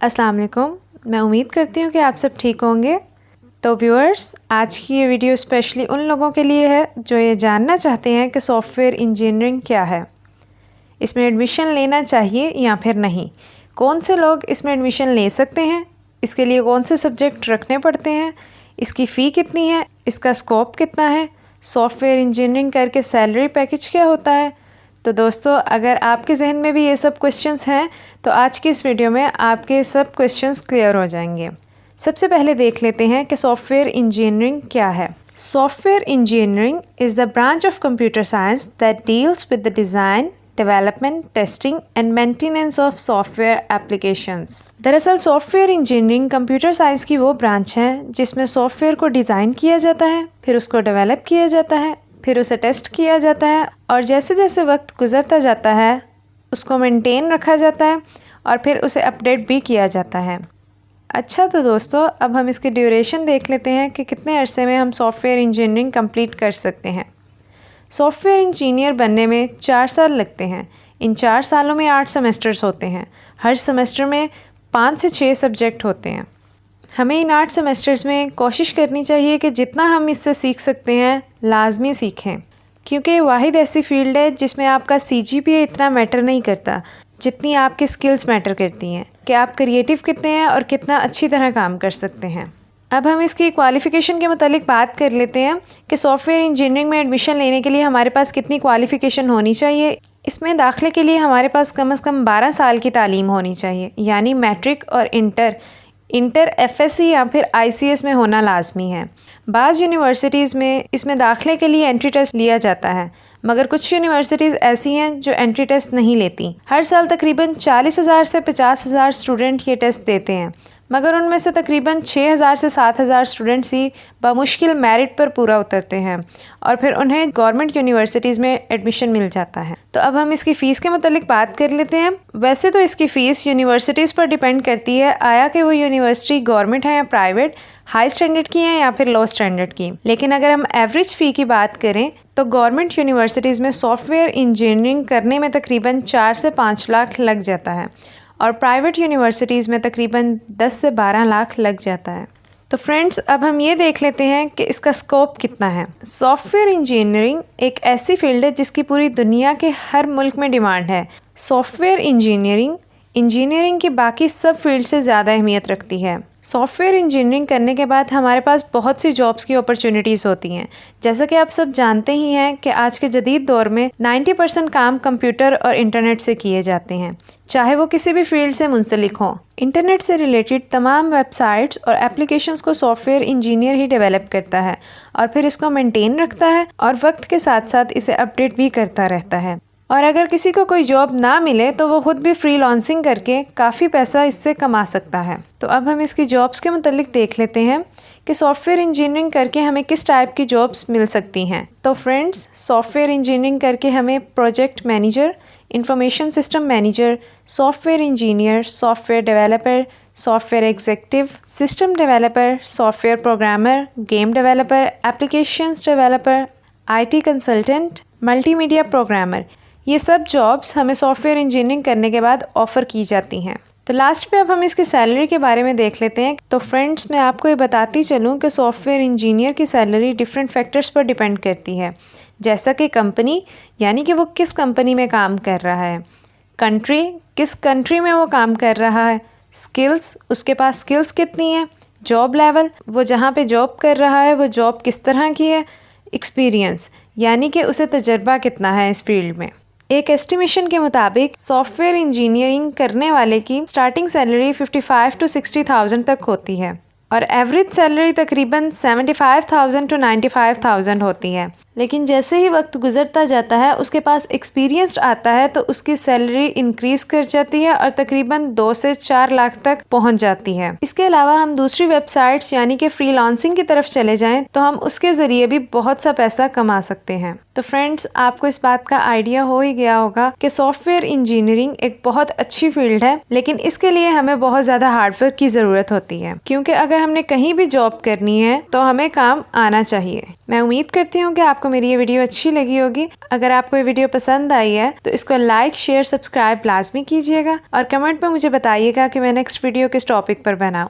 अस्सलाम वालेकुम। मैं उम्मीद करती हूँ कि आप सब ठीक होंगे। तो व्यूअर्स, आज की ये वीडियो स्पेशली उन लोगों के लिए है जो ये जानना चाहते हैं कि सॉफ्टवेयर इंजीनियरिंग क्या है, इसमें एडमिशन लेना चाहिए या फिर नहीं, कौन से लोग इसमें एडमिशन ले सकते हैं, इसके लिए कौन से सब्जेक्ट रखने पड़ते हैं, इसकी फ़ी कितनी है, इसका स्कोप कितना है, सॉफ्टवेयर इंजीनियरिंग करके सैलरी पैकेज क्या होता है। तो दोस्तों, अगर आपके जहन में भी ये सब क्वेश्चंस हैं तो आज की इस वीडियो में आपके सब क्वेश्चंस क्लियर हो जाएंगे। सबसे पहले देख लेते हैं कि सॉफ्टवेयर इंजीनियरिंग क्या है। Software engineering is the branch of computer science that deals with the design, development, testing and maintenance of software applications. दरअसल सॉफ्टवेयर इंजीनियरिंग कंप्यूटर साइंस की वो ब्रांच है जिसमें सॉफ्टवेयर को डिज़ाइन किया जाता है, फिर उसको डेवलप किया जाता है, फिर उसे टेस्ट किया जाता है और जैसे जैसे वक्त गुजरता जाता है उसको मेंटेन रखा जाता है और फिर उसे अपडेट भी किया जाता है। अच्छा, तो दोस्तों अब हम इसकी ड्यूरेशन देख लेते हैं कि कितने अरसे में हम सॉफ्टवेयर इंजीनियरिंग कंप्लीट कर सकते हैं। सॉफ्टवेयर इंजीनियर बनने में 4 साल लगते हैं। इन 4 सालों में 8 सेमेस्टर्स होते हैं। हर सेमेस्टर में 5 से 6 सब्जेक्ट होते हैं। हमें इन 8 सेमेस्टर्स में कोशिश करनी चाहिए कि जितना हम इससे सीख सकते हैं लाजमी सीखें, क्योंकि वाहिद ऐसी फील्ड है जिसमें आपका CGPA इतना मैटर नहीं करता जितनी आपकी स्किल्स मैटर करती हैं कि आप क्रिएटिव कितने हैं और कितना अच्छी तरह काम कर सकते हैं। अब हम इसकी क्वालिफ़िकेशन के मुतालिक बात कर लेते हैं कि सॉफ्टवेयर इंजीनियरिंग में एडमिशन लेने के लिए हमारे पास कितनी क्वालिफ़िकेशन होनी चाहिए। इसमें दाखिले के लिए हमारे पास कम से कम 12 साल की तालीम होनी चाहिए, यानी मैट्रिक और इंटर FSC या फिर ICS में होना लाजमी है। बाज़ यूनिवर्सिटीज़ में इसमें दाखिले के लिए एंट्री टेस्ट लिया जाता है, मगर कुछ यूनिवर्सिटीज़ ऐसी हैं जो एंट्री टेस्ट नहीं लेती। हर साल तकरीबन 40,000 से 50,000 स्टूडेंट ये टेस्ट देते हैं, मगर उनमें से तकरीबन 6,000 से 7,000 स्टूडेंट्स ही बमुश्किल मेरिट पर पूरा उतरते हैं और फिर उन्हें गवर्नमेंट यूनिवर्सिटीज़ में एडमिशन मिल जाता है। तो अब हम इसकी फ़ीस के मुतालिक बात कर लेते हैं। वैसे तो इसकी फ़ीस यूनिवर्सिटीज़ पर डिपेंड करती है, आया कि वो यूनिवर्सिटी गवर्नमेंट है या प्राइवेट, हाई स्टैंडर्ड की है या फिर लो स्टैंडर्ड की। लेकिन अगर हम एवरेज फ़ी की बात करें तो गवर्नमेंट यूनिवर्सिटीज़ में सॉफ्टवेयर इंजीनियरिंग करने में तकरीबन 4 से 5 लाख लग जाता है और प्राइवेट यूनिवर्सिटीज़ में तकरीबन 10 से 12 लाख लग जाता है। तो फ्रेंड्स, अब हम ये देख लेते हैं कि इसका स्कोप कितना है। सॉफ्टवेयर इंजीनियरिंग एक ऐसी फील्ड है जिसकी पूरी दुनिया के हर मुल्क में डिमांड है। सॉफ्टवेयर इंजीनियरिंग की बाकी सब फील्ड से ज़्यादा अहमियत रखती है। सॉफ्टवेयर इंजीनियरिंग करने के बाद हमारे पास बहुत सी जॉब्स की अपॉर्चुनिटीज़ होती हैं। जैसा कि आप सब जानते ही हैं कि आज के जदीद दौर में 90% काम कंप्यूटर और इंटरनेट से किए जाते हैं, चाहे वो किसी भी फील्ड से मुंसलिक हों। इंटरनेट से रिलेटेड तमाम वेबसाइट्स और एप्लीकेशंस को सॉफ्टवेयर इंजीनियर ही डेवलप करता है और फिर इसको मेंटेन रखता है और वक्त के साथ साथ इसे अपडेट भी करता रहता है। और अगर किसी को कोई जॉब ना मिले तो वो खुद भी फ्रीलांसिंग करके काफ़ी पैसा इससे कमा सकता है। तो अब हम इसकी जॉब्स के मुतालिक देख लेते हैं कि सॉफ्टवेयर इंजीनियरिंग करके हमें किस टाइप की जॉब्स मिल सकती हैं। तो फ्रेंड्स, सॉफ्टवेयर इंजीनियरिंग करके हमें project manager, information system manager, software engineer, software developer, software executive, system developer, software programmer, game developer, applications developer, IT consultant, multimedia programmer, ये सब जॉब्स हमें सॉफ्टवेयर इंजीनियरिंग करने के बाद ऑफ़र की जाती हैं। तो लास्ट पे अब हम इसकी सैलरी के बारे में देख लेते हैं। तो फ्रेंड्स, मैं आपको ये बताती चलूँ कि सॉफ्टवेयर इंजीनियर की सैलरी डिफरेंट फैक्टर्स पर डिपेंड करती है, जैसा कि कंपनी, यानी कि वो किस कंपनी में काम कर रहा है, कंट्री, किस कंट्री में वो काम कर रहा है, स्किल्स, उसके पास स्किल्स कितनी है, जॉब लेवल, वो जहाँ पे जॉब कर रहा है वो जॉब किस तरह की है, एक्सपीरियंस, यानी कि उसे तजर्बा कितना है इस फील्ड में। एक एस्टिमेशन के मुताबिक सॉफ्टवेयर इंजीनियरिंग करने वाले की स्टार्टिंग सैलरी 55 to 60,000 तक होती है और एवरेज सैलरी तकरीबन 75,000 to 95,000 होती है। लेकिन जैसे ही वक्त गुजरता जाता है उसके पास एक्सपीरियंस्ड आता है तो उसकी सैलरी इंक्रीज़ कर जाती है और तकरीबन 2 से 4 लाख तक पहुंच जाती है। इसके अलावा हम दूसरी वेबसाइट्स यानी कि फ्रीलांसिंग की तरफ चले जाएं तो हम उसके ज़रिए भी बहुत सा पैसा कमा सकते हैं। तो फ्रेंड्स, आपको इस बात का आइडिया हो ही गया होगा कि सॉफ्टवेयर इंजीनियरिंग एक बहुत अच्छी फील्ड है, लेकिन इसके लिए हमें बहुत ज़्यादा हार्डवर्क की ज़रूरत होती है, क्योंकि अगर हमने कहीं भी जॉब करनी है तो हमें काम आना चाहिए। मैं उम्मीद करती हूँ कि आपको आपको मेरी ये वीडियो अच्छी लगी होगी। अगर आपको ये वीडियो पसंद आई है तो इसको लाइक शेयर सब्सक्राइब लाजमी कीजिएगा और कमेंट में मुझे बताइएगा कि मैं नेक्स्ट वीडियो किस टॉपिक पर बनाऊँ।